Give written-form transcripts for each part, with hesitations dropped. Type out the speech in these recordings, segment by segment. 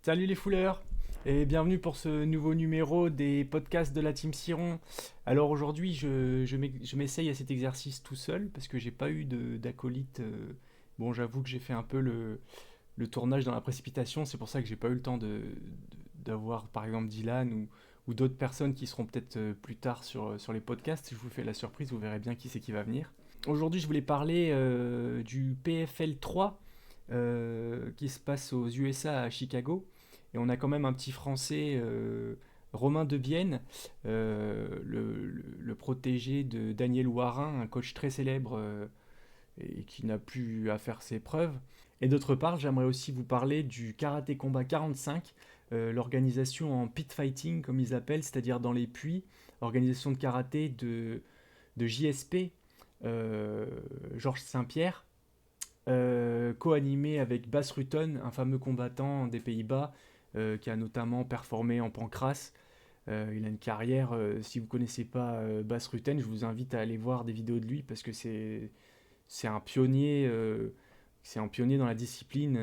Salut les fouleurs et bienvenue pour ce nouveau numéro des podcasts de la Team Siron. Alors aujourd'hui je m'essaye à cet exercice tout seul parce que j'ai pas eu d'acolyte. Bon, j'avoue que j'ai fait un peu le tournage dans la précipitation, c'est pour ça que j'ai pas eu le temps d'avoir par exemple Dylan ou d'autres personnes qui seront peut-être plus tard sur les podcasts. Je vous fais la surprise, vous verrez bien qui c'est qui va venir. Aujourd'hui je voulais parler du PFL 3 qui se passe aux USA à Chicago. Et on a quand même un petit Français, Romain Debienne, le protégé de Daniel Warin, un coach très célèbre et qui n'a plus à faire ses preuves. Et d'autre part, j'aimerais aussi vous parler du Karaté Combat 45, l'organisation en pit fighting, comme ils appellent, c'est-à-dire dans les puits, organisation de karaté de JSP, Georges Saint-Pierre, co-animé avec Bas Rutten, un fameux combattant des Pays-Bas qui a notamment performé en pancrace. Il a une carrière, si vous ne connaissez pas Bas Rutten, je vous invite à aller voir des vidéos de lui parce que c'est un pionnier. C'est un pionnier dans la discipline.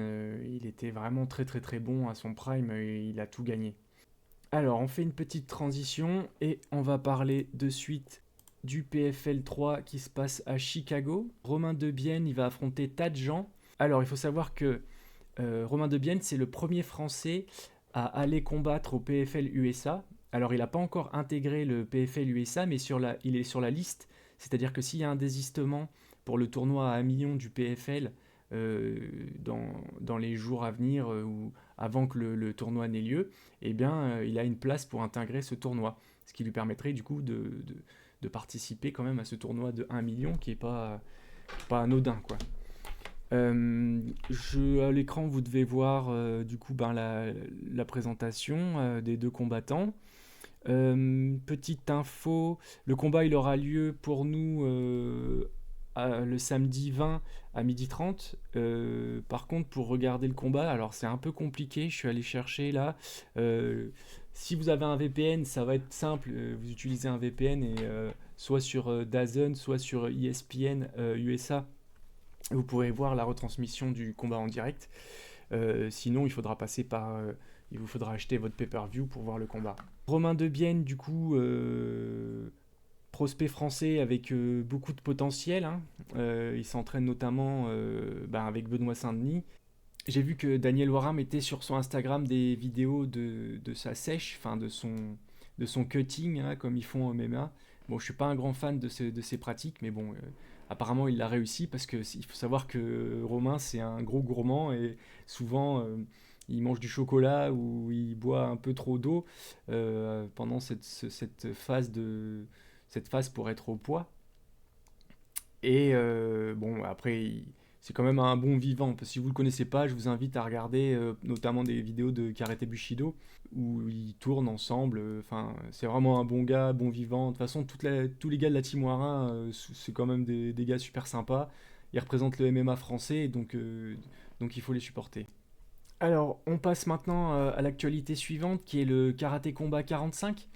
Il était vraiment très très très bon à son prime. Il a tout gagné. Alors, on fait une petite transition et on va parler de suite du PFL 3 qui se passe à Chicago. Romain Debienne, il va affronter Tadjean. Alors, il faut savoir que Romain Debienne, c'est le premier Français à aller combattre au PFL USA. Alors, il n'a pas encore intégré le PFL USA, mais il est sur la liste. C'est-à-dire que s'il y a un désistement pour le tournoi à 1 million du PFL euh, dans les jours à venir ou avant que le tournoi n'ait lieu, eh bien, il a une place pour intégrer ce tournoi. Ce qui lui permettrait du coup de participer quand même à ce tournoi de 1 million qui n'est pas anodin, quoi. À l'écran, vous devez voir du coup la présentation des deux combattants. Petite info, le combat il aura lieu pour nous le samedi 20 à 12h30. Par contre, pour regarder le combat, alors c'est un peu compliqué, je suis allé chercher là. Euh, Si vous avez un VPN, ça va être simple, vous utilisez un VPN et soit sur DAZN, soit sur ESPN USA, vous pourrez voir la retransmission du combat en direct. Sinon, il vous faudra acheter votre pay-per-view pour voir le combat. Romain Debienne, du coup, prospect français avec beaucoup de potentiel, hein. Il s'entraîne notamment avec Benoît Saint-Denis. J'ai vu que Daniel Waram mettait sur son Instagram des vidéos de sa sèche, enfin de son cutting, hein, comme ils font en MMA. Bon, je suis pas un grand fan de ces pratiques, mais bon, apparemment il l'a réussi parce que il faut savoir que Romain c'est un gros gourmand et souvent il mange du chocolat ou il boit un peu trop d'eau pendant cette phase pour être au poids. Et bon, après, c'est quand même un bon vivant. Si vous ne le connaissez pas, je vous invite à regarder notamment des vidéos de Karate Bushido où ils tournent ensemble. Enfin, c'est vraiment un bon gars, bon vivant. De toute façon, tous les gars de la Team Warin, c'est quand même des gars super sympas. Ils représentent le MMA français, donc il faut les supporter. Alors, on passe maintenant à l'actualité suivante qui est le Karaté Combat 45.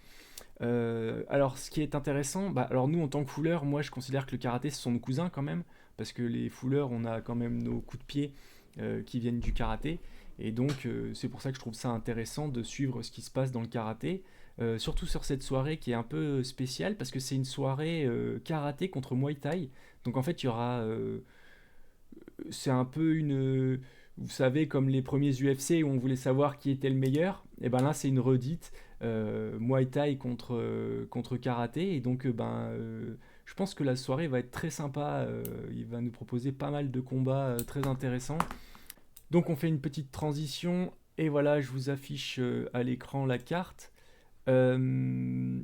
Alors, ce qui est intéressant, alors nous en tant que fouleurs, moi je considère que le karaté ce sont nos cousins quand même, parce que les fouleurs, on a quand même nos coups de pied qui viennent du karaté, et donc c'est pour ça que je trouve ça intéressant de suivre ce qui se passe dans le karaté, surtout sur cette soirée qui est un peu spéciale, parce que c'est une soirée karaté contre Muay Thai, donc en fait il y aura c'est un peu une. Vous savez, comme les premiers UFC où on voulait savoir qui était le meilleur, et ben là c'est une redite Muay Thai contre karaté, et donc je pense que la soirée va être très sympa. Il va nous proposer pas mal de combats très intéressants. Donc on fait une petite transition, et voilà, je vous affiche à l'écran la carte. Euh,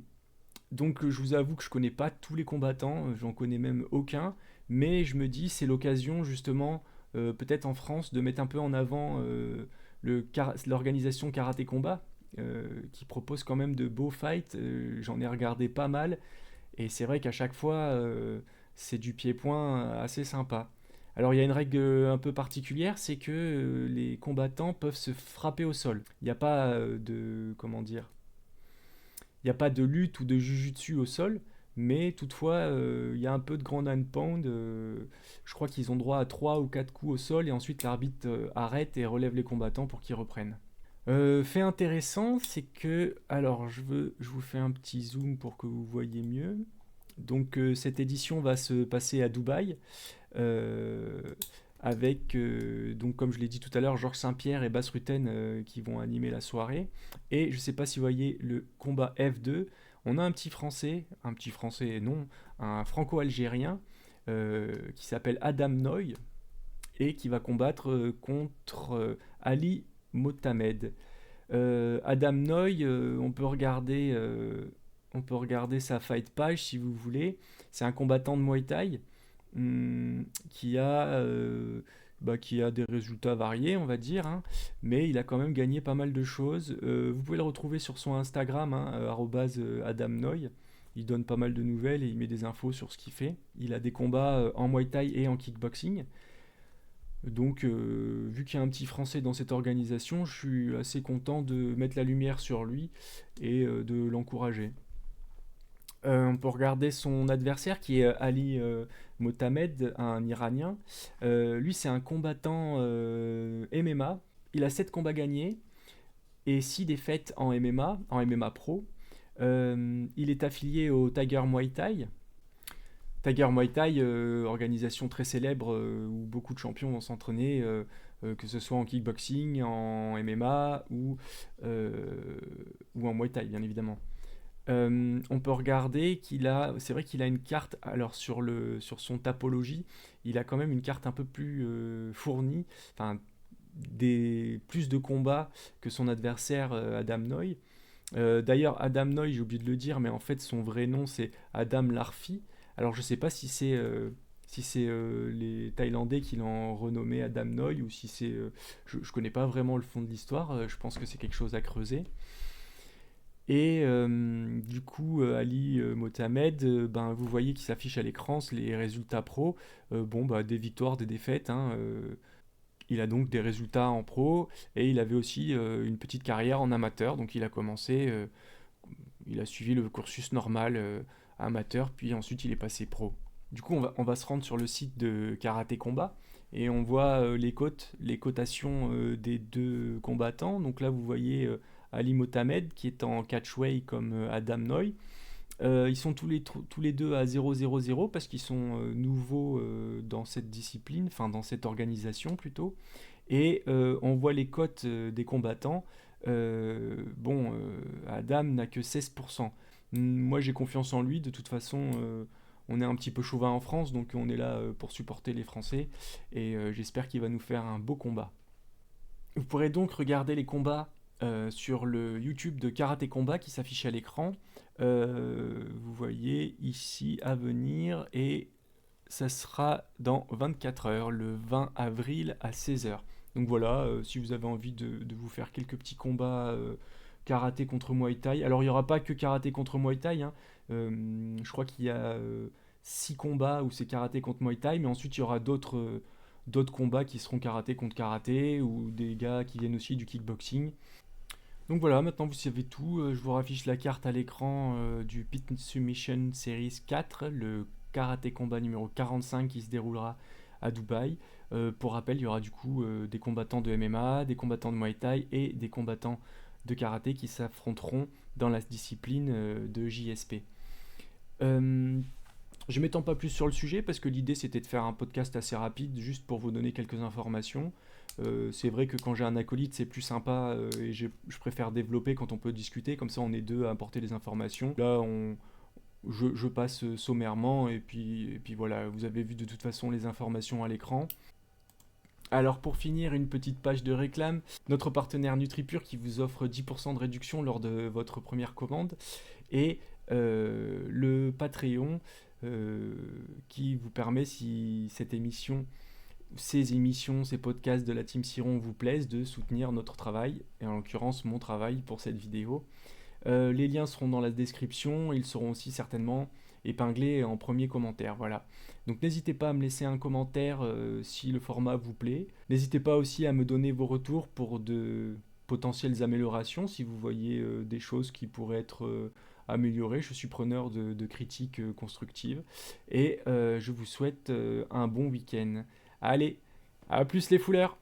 donc je vous avoue que je connais pas tous les combattants, j'en connais même aucun, mais je me dis c'est l'occasion justement, peut-être en France, de mettre un peu en avant l'organisation Karaté Combat, qui propose quand même de beaux fights. J'en ai regardé pas mal, et c'est vrai qu'à chaque fois, c'est du pied-point assez sympa. Alors il y a une règle un peu particulière, c'est que les combattants peuvent se frapper au sol. Il n'y a pas de, comment dire, il n'y a pas de lutte ou de jujutsu au sol, mais toutefois, il y a un peu de grand and pound. Je crois qu'ils ont droit à 3 ou 4 coups au sol, et ensuite l'arbitre arrête et relève les combattants pour qu'ils reprennent. Fait intéressant, c'est que, alors je vous fais un petit zoom pour que vous voyez mieux. Donc cette édition va se passer à Dubaï, euh, avec, donc comme je l'ai dit tout à l'heure, Georges Saint-Pierre et Bas Rutten qui vont animer la soirée. Et je ne sais pas si vous voyez le combat F2, on a un petit français non, un franco-algérien qui s'appelle Adam Noy et qui va combattre contre Ali Motamed. Adam Noy, on peut regarder sa fight page si vous voulez. C'est un combattant de Muay Thai qui qui a des résultats variés, on va dire, hein, mais il a quand même gagné pas mal de choses. Vous pouvez le retrouver sur son Instagram, hein, @Adam Noy. Il donne pas mal de nouvelles et il met des infos sur ce qu'il fait. Il a des combats en Muay Thai et en kickboxing. Donc, vu qu'il y a un petit Français dans cette organisation, je suis assez content de mettre la lumière sur lui et de l'encourager. On peut regarder son adversaire qui est Ali Motamed, un Iranien. Lui, c'est un combattant MMA. Il a 7 combats gagnés et 6 défaites en MMA Pro. Il est affilié au Tiger Muay Thai. Tiger Muay Thai, organisation très célèbre où beaucoup de champions vont s'entraîner, que ce soit en kickboxing, en MMA ou en Muay Thai, bien évidemment. On peut regarder c'est vrai qu'il a une carte, alors sur son tapologie, il a quand même une carte un peu plus fournie, enfin plus de combats que son adversaire Adam Noy. D'ailleurs, Adam Noy, j'ai oublié de le dire, mais en fait son vrai nom c'est Adam Larfi. Alors je sais pas si c'est les Thaïlandais qui l'ont renommé Adam Noy ou si je connais pas vraiment le fond de l'histoire, je pense que c'est quelque chose à creuser. Et du coup, Ali Mohamed, ben, vous voyez qu'il s'affiche à l'écran les résultats pro. Bon, bah, des victoires, des défaites, hein, il a donc des résultats en pro et il avait aussi une petite carrière en amateur. Donc il a suivi le cursus normal amateur, puis ensuite il est passé pro. Du coup, on va se rendre sur le site de Karaté Combat et on voit les cotations des deux combattants. Donc là, vous voyez Ali Mohamed qui est en catchweight comme Adam Noy. Ils sont tous les deux à 0-0-0 parce qu'ils sont nouveaux dans cette discipline, enfin dans cette organisation plutôt. Et on voit les cotes des combattants. Adam n'a que 16%. Moi j'ai confiance en lui, de toute façon on est un petit peu chauvin en France, donc on est là pour supporter les Français. Et j'espère qu'il va nous faire un beau combat. Vous pourrez donc regarder les combats sur le YouTube de Karaté Combat qui s'affiche à l'écran. Vous voyez ici à venir et ça sera dans 24 heures, le 20 avril à 16 heures. Donc voilà, si vous avez envie de vous faire quelques petits combats karaté contre Muay Thai. Alors il n'y aura pas que karaté contre Muay Thai, hein. Je crois qu'il y a 6 combats où c'est karaté contre Muay Thai, mais ensuite il y aura d'autres combats qui seront karaté contre karaté ou des gars qui viennent aussi du kickboxing. Donc voilà, maintenant vous savez tout. Je vous raffiche la carte à l'écran du Pit Submission Series 4, le karaté combat numéro 45 qui se déroulera à Dubaï. Pour rappel, il y aura du coup des combattants de MMA, des combattants de Muay Thai et des combattants de karaté qui s'affronteront dans la discipline de JSP. Euh, je m'étends pas plus sur le sujet parce que l'idée c'était de faire un podcast assez rapide juste pour vous donner quelques informations. C'est vrai que quand j'ai un acolyte c'est plus sympa et je préfère développer quand on peut discuter, comme ça on est deux à apporter les informations. Là je passe sommairement et puis voilà, vous avez vu de toute façon les informations à l'écran. Alors pour finir, une petite page de réclame, notre partenaire NutriPure qui vous offre 10% de réduction lors de votre première commande et le Patreon euh, qui vous permet, si ces émissions, ces podcasts de la Team Siron vous plaisent, de soutenir notre travail, et en l'occurrence mon travail pour cette vidéo. Les liens seront dans la description, ils seront aussi certainement épinglés en premier commentaire. Voilà. Donc n'hésitez pas à me laisser un commentaire si le format vous plaît. N'hésitez pas aussi à me donner vos retours pour de potentielles améliorations si vous voyez des choses qui pourraient être améliorées. Je suis preneur de critiques constructives. Et je vous souhaite un bon week-end. Allez, à plus les fouleurs!